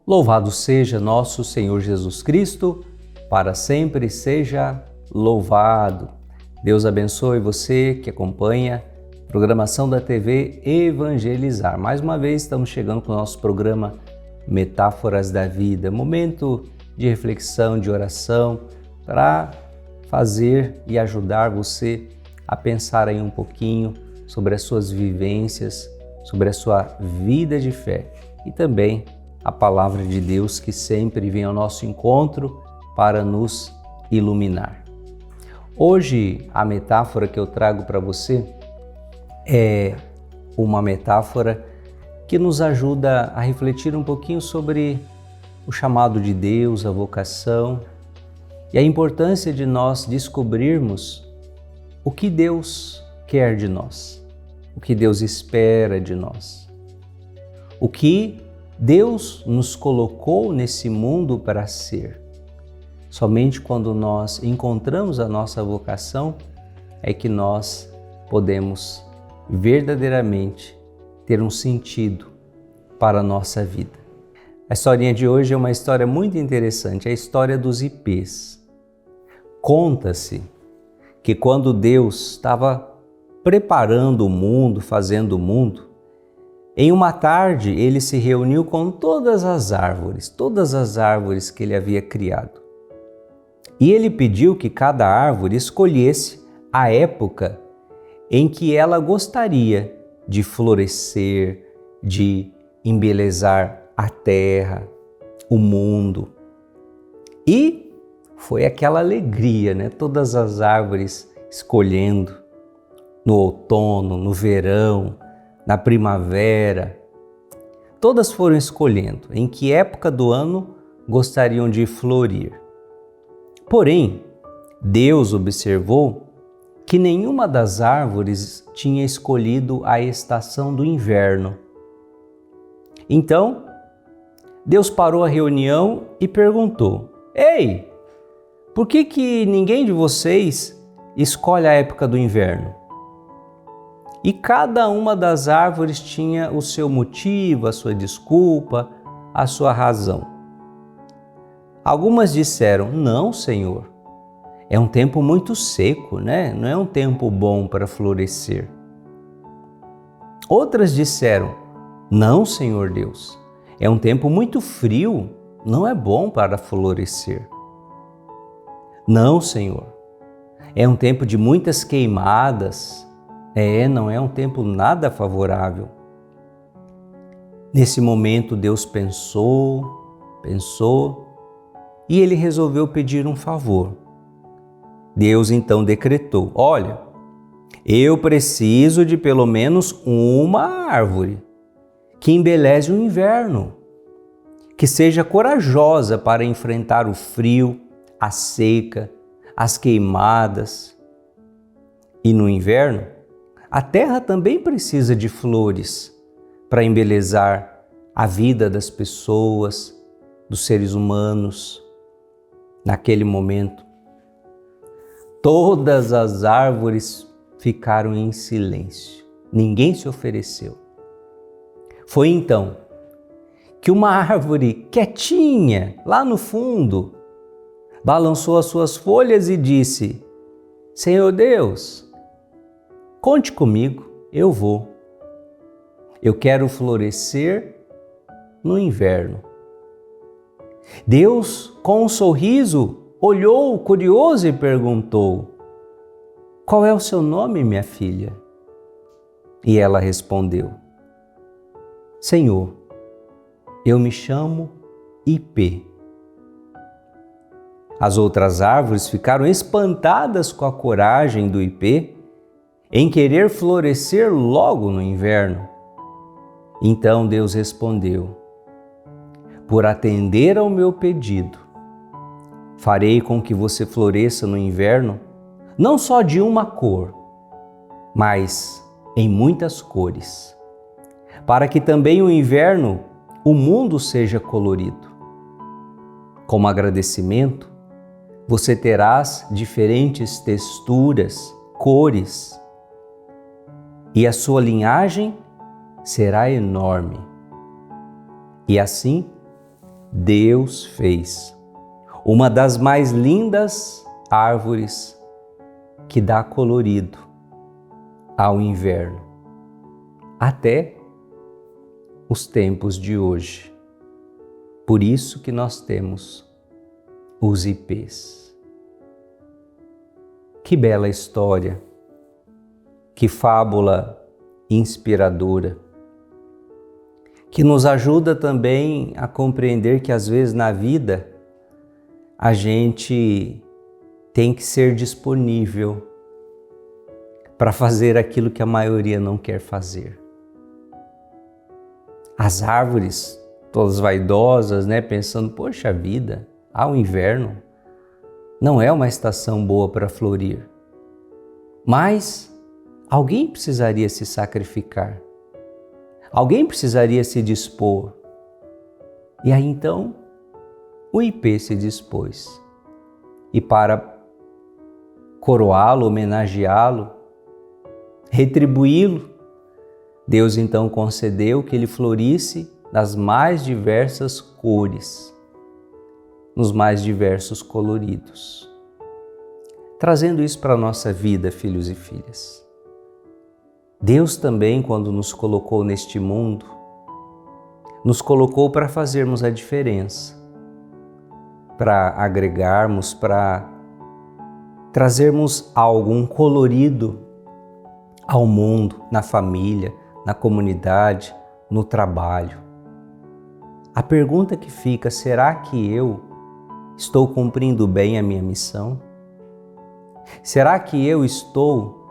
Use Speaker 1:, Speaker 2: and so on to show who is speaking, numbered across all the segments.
Speaker 1: Louvado seja nosso Senhor Jesus Cristo, para sempre seja louvado. Deus abençoe você que acompanha a programação da TV Evangelizar. Mais uma vez estamos chegando com o nosso programa Metáforas da Vida, momento de reflexão, de oração, para fazer e ajudar você a pensar aí um pouquinho sobre as suas vivências, sobre a sua vida de fé e também a palavra de Deus que sempre vem ao nosso encontro para nos iluminar. Hoje a metáfora que eu trago para você é uma metáfora que nos ajuda a refletir um pouquinho sobre o chamado de Deus, a vocação e a importância de nós descobrirmos o que Deus quer de nós, o que Deus espera de nós, o que Deus nos colocou nesse mundo para ser. Somente quando nós encontramos a nossa vocação é que nós podemos verdadeiramente ter um sentido para a nossa vida. A historinha de hoje é uma história muito interessante, é a história dos ipês. Conta-se que quando Deus estava preparando o mundo, fazendo o mundo, em uma tarde ele se reuniu com todas as árvores que ele havia criado. E ele pediu que cada árvore escolhesse a época em que ela gostaria de florescer, de embelezar a terra, o mundo. E foi aquela alegria, né? Todas as árvores escolhendo no outono, no verão, na primavera. Todas foram escolhendo em que época do ano gostariam de florir. Porém, Deus observou que nenhuma das árvores tinha escolhido a estação do inverno. Então, Deus parou a reunião e perguntou: Ei, por que ninguém de vocês escolhe a época do inverno? E cada uma das árvores tinha o seu motivo, a sua desculpa, a sua razão. Algumas disseram: Não, Senhor, é um tempo muito seco, né? Não é um tempo bom para florescer. Outras disseram: Não, Senhor Deus, é um tempo muito frio, não é bom para florescer. Não, Senhor, é um tempo de muitas queimadas, não é um tempo nada favorável. Nesse momento Deus pensou e ele resolveu pedir um favor. Deus então decretou: Olha, eu preciso de pelo menos uma árvore que embeleze o inverno, que seja corajosa para enfrentar o frio, a seca, as queimadas. E no inverno, a terra também precisa de flores para embelezar a vida das pessoas, dos seres humanos. Naquele momento, todas as árvores ficaram em silêncio. Ninguém se ofereceu. Foi então que uma árvore quietinha, lá no fundo, balançou as suas folhas e disse: Senhor Deus, conte comigo, eu vou. Eu quero florescer no inverno. Deus, com um sorriso, olhou curioso e perguntou: Qual é o seu nome, minha filha? E ela respondeu: Senhor, eu me chamo Ipê. As outras árvores ficaram espantadas com a coragem do ipê em querer florescer logo no inverno. Então Deus respondeu: Por atender ao meu pedido, farei com que você floresça no inverno não só de uma cor, mas em muitas cores, para que também no inverno o mundo seja colorido. Como agradecimento, você terás diferentes texturas, cores, e a sua linhagem será enorme. E assim, Deus fez uma das mais lindas árvores que dá colorido ao inverno, até os tempos de hoje. Por isso que nós temos os ipês. Que bela história, que fábula inspiradora, que nos ajuda também a compreender que às vezes na vida a gente tem que ser disponível para fazer aquilo que a maioria não quer fazer. As árvores, todas vaidosas, né, pensando, poxa vida, o inverno não é uma estação boa para florir. Mas alguém precisaria se sacrificar. Alguém precisaria se dispor. E aí então, o ipê se dispôs. E para coroá-lo, homenageá-lo, retribuí-lo, Deus então concedeu que ele florisse das mais diversas cores, nos mais diversos coloridos. Trazendo isso para a nossa vida, filhos e filhas. Deus também, quando nos colocou neste mundo, nos colocou para fazermos a diferença, para agregarmos, para trazermos algo, um colorido ao mundo, na família, na comunidade, no trabalho. A pergunta que fica, será que eu estou cumprindo bem a minha missão? Será que eu estou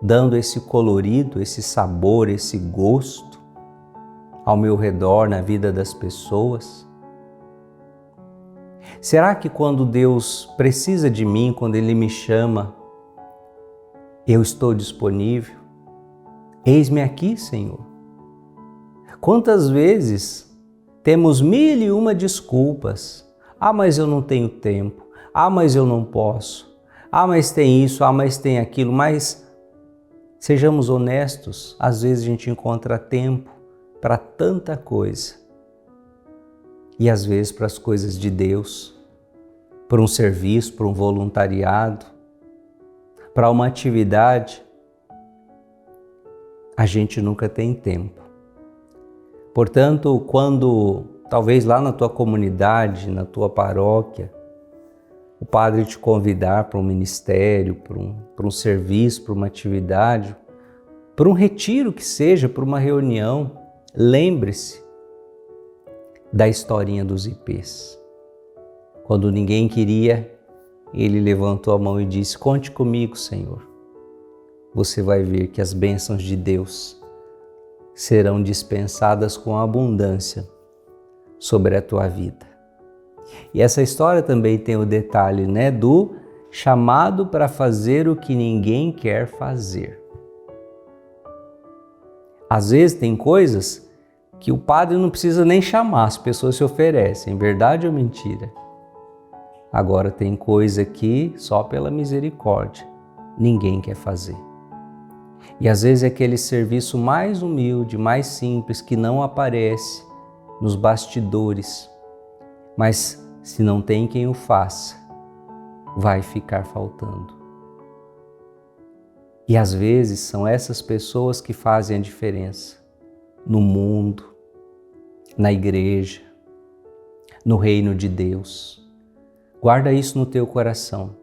Speaker 1: dando esse colorido, esse sabor, esse gosto ao meu redor, na vida das pessoas? Será que quando Deus precisa de mim, quando Ele me chama, eu estou disponível? Eis-me aqui, Senhor. Quantas vezes temos 1001 desculpas? Mas eu não tenho tempo. Mas eu não posso. Mas tem isso, mas tem aquilo. Mas sejamos honestos, às vezes a gente encontra tempo para tanta coisa. E às vezes para as coisas de Deus, para um serviço, para um voluntariado, para uma atividade, a gente nunca tem tempo. Portanto, quando talvez lá na tua comunidade, na tua paróquia, o padre te convidar para um ministério, para um serviço, para uma atividade, para um retiro que seja, para uma reunião, lembre-se da historinha dos ipês. Quando ninguém queria, ele levantou a mão e disse, conte comigo, Senhor. Você vai ver que as bênçãos de Deus serão dispensadas com abundância sobre a tua vida. E essa história também tem o detalhe, né, do chamado para fazer o que ninguém quer fazer. Às vezes tem coisas que o padre não precisa nem chamar, as pessoas se oferecem, verdade ou mentira? Agora tem coisa que só pela misericórdia ninguém quer fazer. E às vezes é aquele serviço mais humilde, mais simples, que não aparece nos bastidores, mas se não tem quem o faça, vai ficar faltando. E às vezes são essas pessoas que fazem a diferença no mundo, na igreja, no reino de Deus. Guarda isso no teu coração.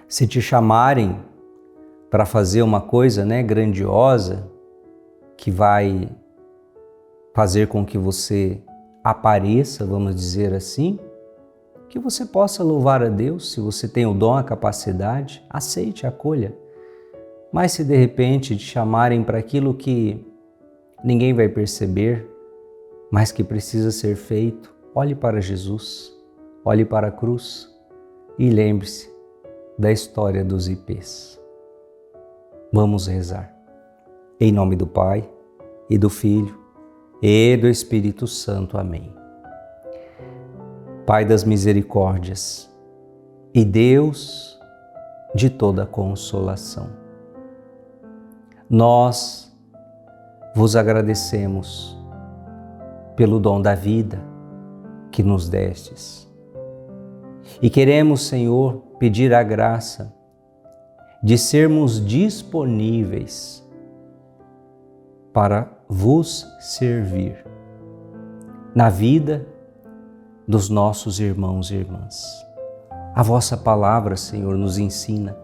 Speaker 1: Se te chamarem para fazer uma coisa, né, grandiosa, que vai fazer com que você apareça, vamos dizer assim, que você possa louvar a Deus, se você tem o dom, a capacidade, aceite, acolha. Mas se de repente te chamarem para aquilo que ninguém vai perceber, mas que precisa ser feito, olhe para Jesus, olhe para a cruz e lembre-se da história dos ipês. Vamos rezar. Em nome do Pai, e do Filho, e do Espírito Santo. Amém. Pai das misericórdias e Deus de toda consolação, nós vos agradecemos pelo dom da vida, que nos destes. E queremos, Senhor, pedir a graça de sermos disponíveis para vos servir na vida dos nossos irmãos e irmãs. A vossa palavra, Senhor, nos ensina.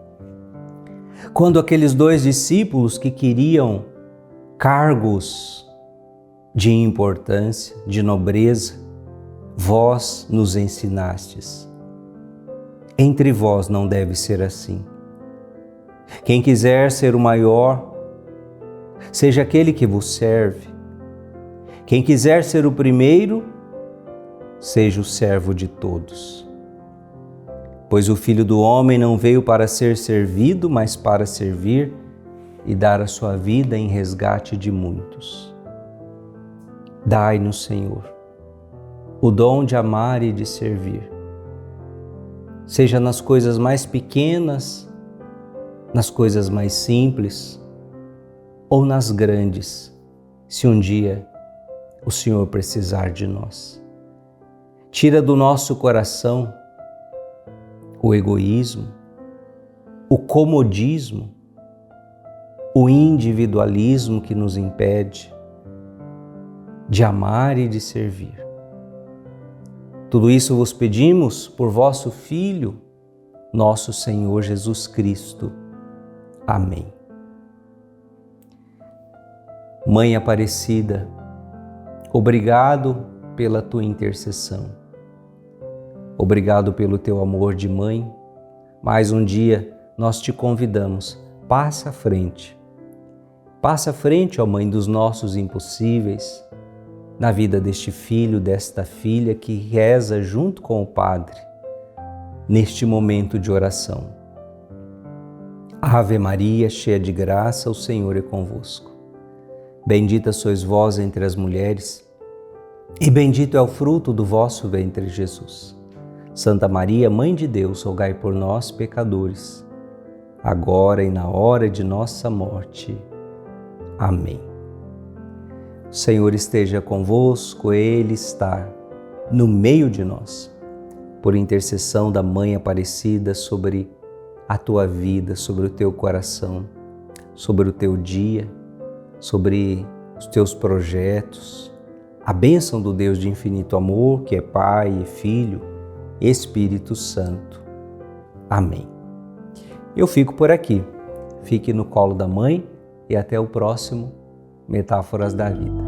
Speaker 1: Quando aqueles 2 discípulos que queriam cargos de importância, de nobreza, vós nos ensinastes. Entre vós não deve ser assim. Quem quiser ser o maior, seja aquele que vos serve. Quem quiser ser o primeiro, seja o servo de todos. Pois o Filho do Homem não veio para ser servido, mas para servir e dar a sua vida em resgate de muitos. Dai-nos, Senhor, o dom de amar e de servir, seja nas coisas mais pequenas, nas coisas mais simples ou nas grandes, se um dia o Senhor precisar de nós. Tira do nosso coração o egoísmo, o comodismo, o individualismo que nos impede de amar e de servir. Tudo isso vos pedimos por vosso Filho, nosso Senhor Jesus Cristo. Amém. Mãe Aparecida, obrigado pela tua intercessão. Obrigado pelo teu amor de mãe. Mais um dia nós te convidamos, passa à frente. Passa à frente, ó Mãe, dos nossos impossíveis, na vida deste filho, desta filha que reza junto com o Padre, neste momento de oração. Ave Maria, cheia de graça, o Senhor é convosco. Bendita sois vós entre as mulheres, e bendito é o fruto do vosso ventre, Jesus. Santa Maria, Mãe de Deus, rogai por nós, pecadores, agora e na hora de nossa morte. Amém. O Senhor esteja convosco, Ele está no meio de nós. Por intercessão da Mãe Aparecida sobre a tua vida, sobre o teu coração, sobre o teu dia, sobre os teus projetos, a bênção do Deus de infinito amor, que é Pai e Filho, Espírito Santo. Amém. Eu fico por aqui. Fique no colo da Mãe e até o próximo Metáforas da Vida.